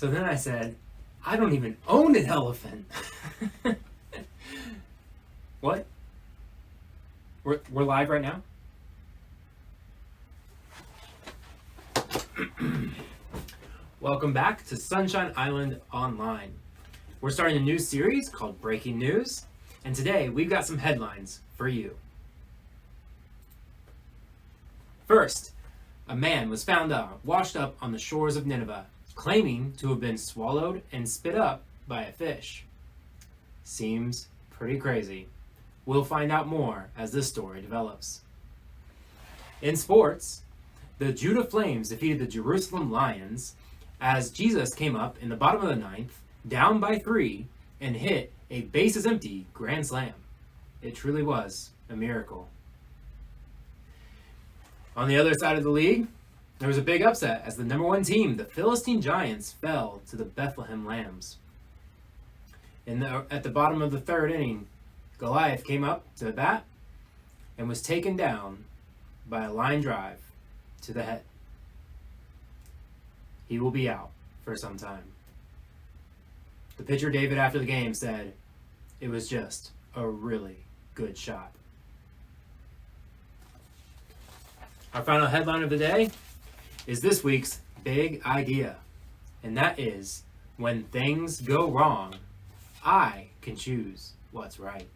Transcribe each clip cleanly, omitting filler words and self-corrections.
So then I said, I don't even own an elephant. What? We're live right now? Welcome back to Sonshine Island Online. We're starting a new series called Breaking News, and today we've got some headlines for you. First, a man was found washed up on the shores of Nineveh, claiming to have been swallowed and spit up by a fish. Seems pretty crazy. We'll find out more as this story develops. In sports, the Judah Flames defeated the Jerusalem Lions as Jesus came up in the bottom of the ninth, down by 3, and hit a bases empty grand slam. It truly was a miracle. On the other side of the league, there was a big upset as the number 1 team, the Philistine Giants, fell to the Bethlehem Lambs. At the bottom of the 3rd inning, Goliath came up to the bat and was taken down by a line drive to the head. He will be out for some time. The pitcher David after the game said, "It was just a really good shot." Our final headline of the day is this week's big idea, and that is, when things go wrong, I can choose what's right.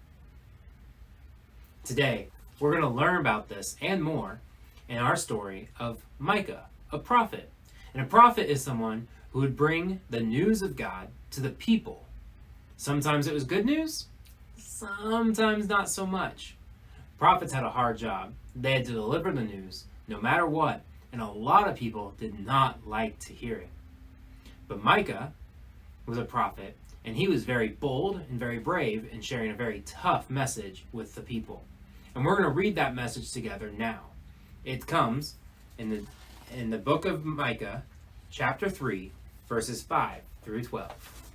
Today, we're going to learn about this and more in our story of Micah, a prophet. And a prophet is someone who would bring the news of God to the people. Sometimes it was good news, sometimes not so much. Prophets had a hard job. They had to deliver the news no matter what, and a lot of people did not like to hear it. But Micah was a prophet, and he was very bold and very brave in sharing a very tough message with the people. And we're going to read that message together now. It comes in the book of Micah, chapter 3, verses 5 through 12.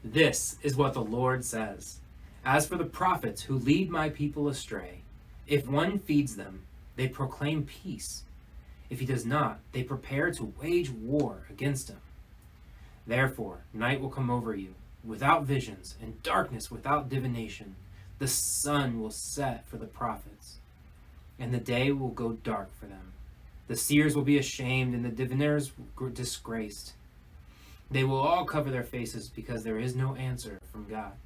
This is what the Lord says. As for the prophets who lead my people astray, if one feeds them, they proclaim peace. If he does not, they prepare to wage war against him. Therefore, night will come over you, without visions, and darkness without divination. The sun will set for the prophets, and the day will go dark for them. The seers will be ashamed, and the diviners disgraced. They will all cover their faces, because there is no answer from God.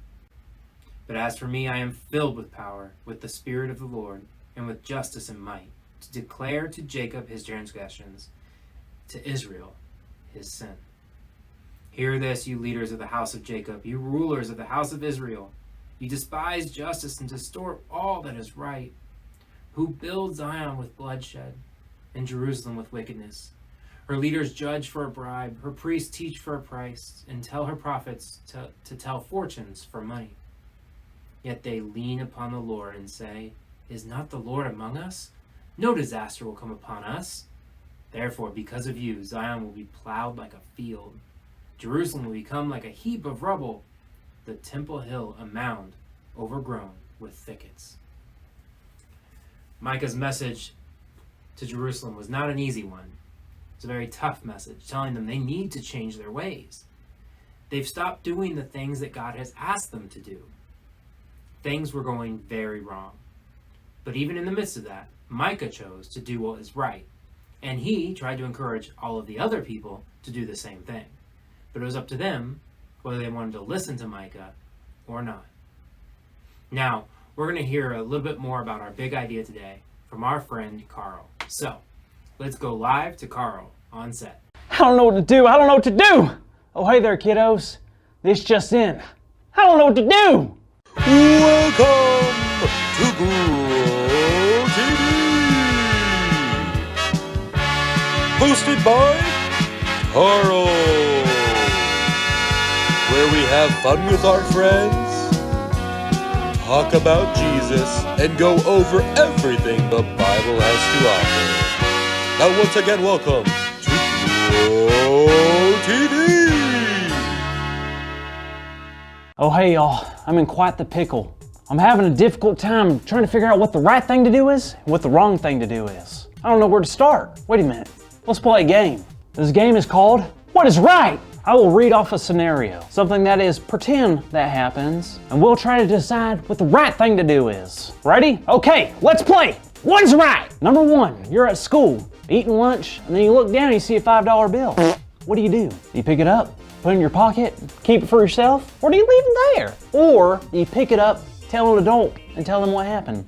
But as for me, I am filled with power, with the Spirit of the Lord, and with justice and might, to declare to Jacob his transgressions, to Israel his sin. Hear this, you leaders of the house of Jacob, you rulers of the house of Israel. You despise justice and distort all that is right. Who builds Zion with bloodshed and Jerusalem with wickedness? Her leaders judge for a bribe, her priests teach for a price, and tell her prophets to tell fortunes for money. Yet they lean upon the Lord and say, "Is not the Lord among us? No disaster will come upon us." Therefore, because of you, Zion will be plowed like a field. Jerusalem will become like a heap of rubble, the Temple Hill a mound overgrown with thickets. Micah's message to Jerusalem was not an easy one. It's a very tough message, telling them they need to change their ways. They've stopped doing the things that God has asked them to do. Things were going very wrong. But even in the midst of that, Micah chose to do what is right. And he tried to encourage all of the other people to do the same thing. But it was up to them whether they wanted to listen to Micah or not. Now, we're going to hear a little bit more about our big idea today from our friend Carl. So, let's go live to Carl on set. I don't know what to do. I don't know what to do. Oh, hey there, kiddos. This just in. I don't know what to do. Welcome to Grow TV. Hosted by Carl. Where we have fun with our friends, talk about Jesus, and go over everything the Bible has to offer. Now once again, welcome to Grow TV. Oh, hey, y'all. I'm in quite the pickle. I'm having a difficult time trying to figure out what the right thing to do is and what the wrong thing to do is. I don't know where to start. Wait a minute. Let's play a game. This game is called What is Right? I will read off a scenario, something that is pretend that happens, and we'll try to decide what the right thing to do is. Ready? Okay, let's play. What is right? Number 1, you're at school, eating lunch, and then you look down and you see a $5 bill. What do? Do you pick it up, put it in your pocket, keep it for yourself, or do you leave it there? Or do you pick it up, tell an adult, and tell them what happened?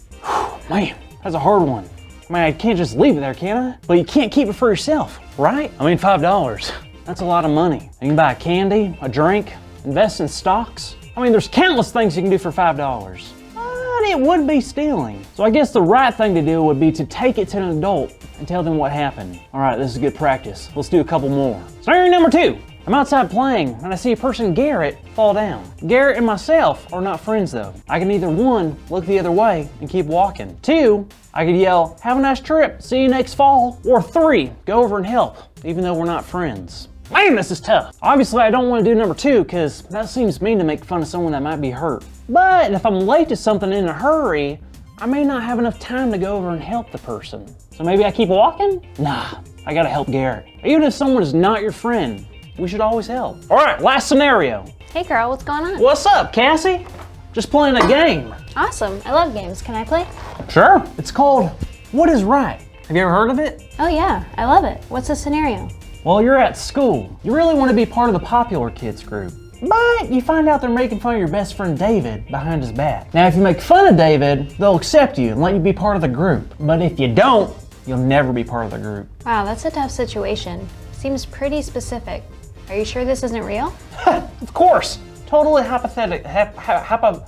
Man, that's a hard one. I mean, I can't just leave it there, can I? But you can't keep it for yourself, right? I mean, $5, that's a lot of money. You can buy candy, a drink, invest in stocks. I mean, there's countless things you can do for $5. But it would be stealing. So I guess the right thing to do would be to take it to an adult and tell them what happened. All right, this is good practice. Let's do a couple more. Scenario number 2. I'm outside playing and I see a person, Garrett, fall down. Garrett and myself are not friends though. I can either 1, look the other way and keep walking. 2, I could yell, have a nice trip, see you next fall. Or 3, go over and help, even though we're not friends. Man, this is tough. Obviously, I don't want to do number 2 because that seems mean to make fun of someone that might be hurt. But if I'm late to something in a hurry, I may not have enough time to go over and help the person. So maybe I keep walking? Nah, I gotta help Garrett. Even if someone is not your friend, we should always help. All right, last scenario. Hey Carl, what's going on? What's up, Cassie? Just playing a game. Awesome, I love games. Can I play? Sure. It's called What is Right? Have you ever heard of it? Oh yeah, I love it. What's the scenario? Well, you're at school. You really want to be part of the popular kids group. But you find out they're making fun of your best friend David behind his back. Now, if you make fun of David, they'll accept you and let you be part of the group. But if you don't, you'll never be part of the group. Wow, that's a tough situation. Seems pretty specific. Are you sure this isn't real? Of course. Totally hypothetical. Hypothetical.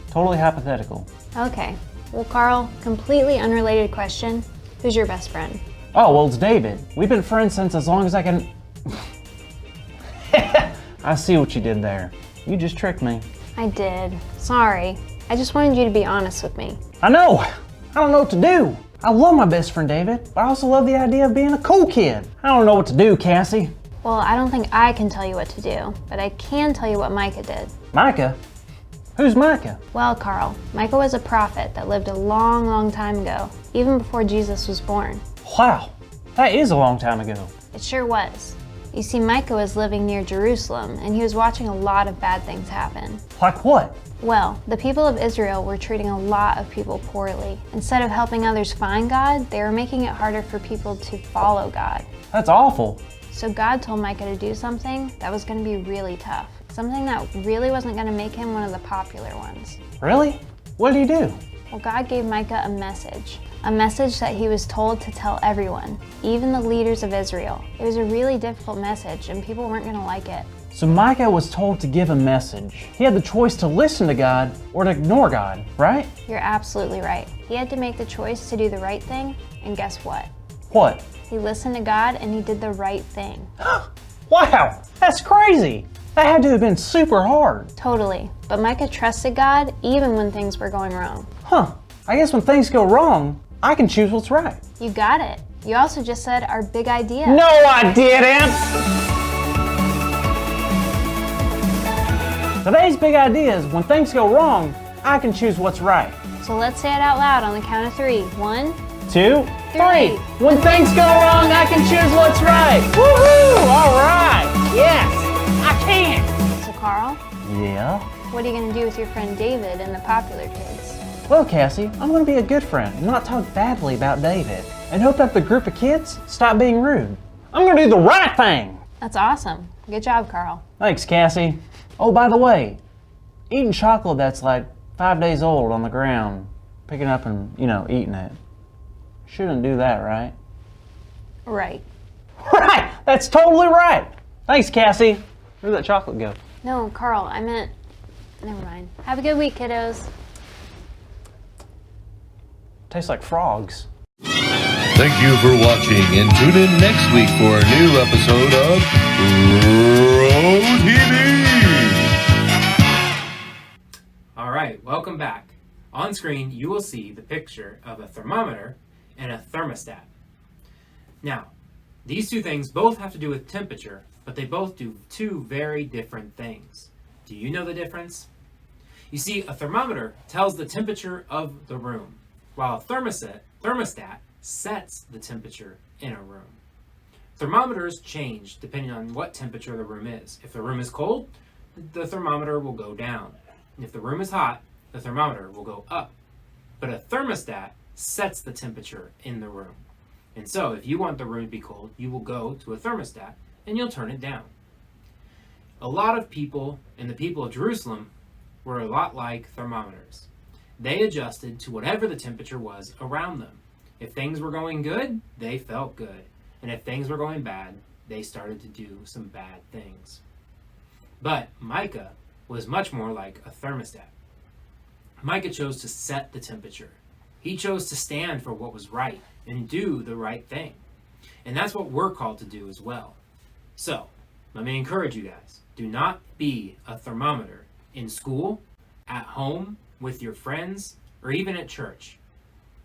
Totally hypothetical. Okay. Well, Carl, completely unrelated question. Who's your best friend? Oh, well, it's David. We've been friends since as long as I can... I see what you did there. You just tricked me. I did. Sorry. I just wanted you to be honest with me. I know. I don't know what to do. I love my best friend David, but I also love the idea of being a cool kid. I don't know what to do, Cassie. Well, I don't think I can tell you what to do, but I can tell you what Micah did. Micah? Who's Micah? Well, Carl, Micah was a prophet that lived a long, long time ago, even before Jesus was born. Wow, that is a long time ago. It sure was. You see, Micah was living near Jerusalem, and he was watching a lot of bad things happen. Like what? Well, the people of Israel were treating a lot of people poorly. Instead of helping others find God, they were making it harder for people to follow God. That's awful. So God told Micah to do something that was going to be really tough. Something that really wasn't going to make him one of the popular ones. Really? What did he do? Well, God gave Micah a message that he was told to tell everyone, even the leaders of Israel. It was a really difficult message, and people weren't going to like it. So Micah was told to give a message. He had the choice to listen to God or to ignore God, right? You're absolutely right. He had to make the choice to do the right thing, and guess what? What? He listened to God, and he did the right thing. Wow, that's crazy. That had to have been super hard. Totally. But Micah trusted God even when things were going wrong. Huh. I guess when things go wrong, I can choose what's right. You got it. You also just said our big idea. No, I didn't! Today's big idea is when things go wrong, I can choose what's right. So let's say it out loud on the count of 3. 1, 2, 3. 3. When things go wrong, I can choose what's right. Woohoo! All right. Yes, I can. So Carl, Yeah? what are you going to do with your friend David and the popular kids? Well, Cassie, I'm going to be a good friend and not talk badly about David and hope that the group of kids stop being rude. I'm going to do the right thing. That's awesome. Good job, Carl. Thanks, Cassie. Oh, by the way, eating chocolate that's like 5 days old on the ground, picking up and, eating it. Shouldn't do that, right? Right. Right! That's totally right! Thanks, Cassie. Where'd that chocolate go? No, Carl, I meant... Never mind. Have a good week, kiddos. Tastes like frogs. Thank you for watching, and tune in next week for a new episode of Row TV. All right, welcome back. On screen, you will see the picture of a thermometer and a thermostat. Now, these two things both have to do with temperature, but they both do two very different things. Do you know the difference? You see, a thermometer tells the temperature of the room, while a thermostat sets the temperature in a room. Thermometers change depending on what temperature the room is. If the room is cold, the thermometer will go down. And if the room is hot, the thermometer will go up. But a thermostat sets the temperature in the room. And so if you want the room to be cold, you will go to a thermostat and you'll turn it down. A lot of people, and the people of Jerusalem, were a lot like thermometers. They adjusted to whatever the temperature was around them. If things were going good, they felt good. And if things were going bad, they started to do some bad things. But Micah was much more like a thermostat. Micah chose to set the temperature. He chose to stand for what was right and do the right thing. And that's what we're called to do as well. So, let me encourage you guys. Do not be a thermometer in school, at home, with your friends, or even at church.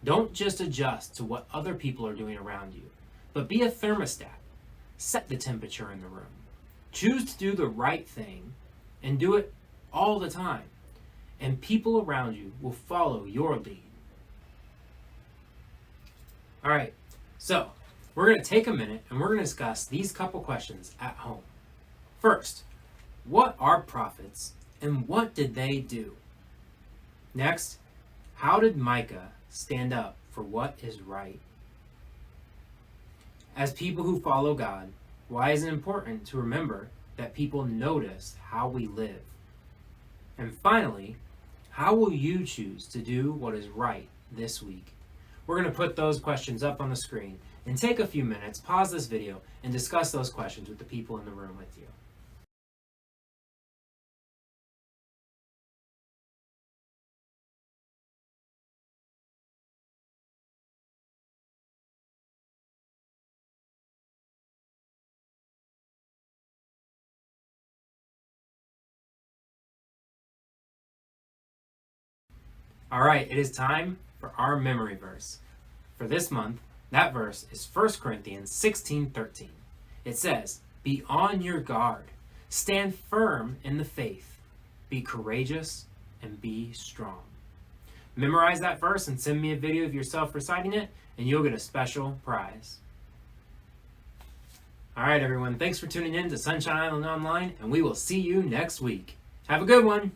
Don't just adjust to what other people are doing around you, but be a thermostat. Set the temperature in the room. Choose to do the right thing and do it all the time. And people around you will follow your lead. All right, so we're going to take a minute and we're going to discuss these couple questions at home. First, what are prophets and what did they do? Next, how did Micah stand up for what is right? As people who follow God, why is it important to remember that people notice how we live? And finally, how will you choose to do what is right this week? We're going to put those questions up on the screen and take a few minutes, pause this video, and discuss those questions with the people in the room with you. All right, it is time for our memory verse. For this month, that verse is 1 Corinthians 16:13. It says, "Be on your guard, stand firm in the faith, be courageous, and be strong." Memorize that verse and send me a video of yourself reciting it, and you'll get a special prize. All right, everyone, thanks for tuning in to Sunshine Island Online, and we will see you next week. Have a good one.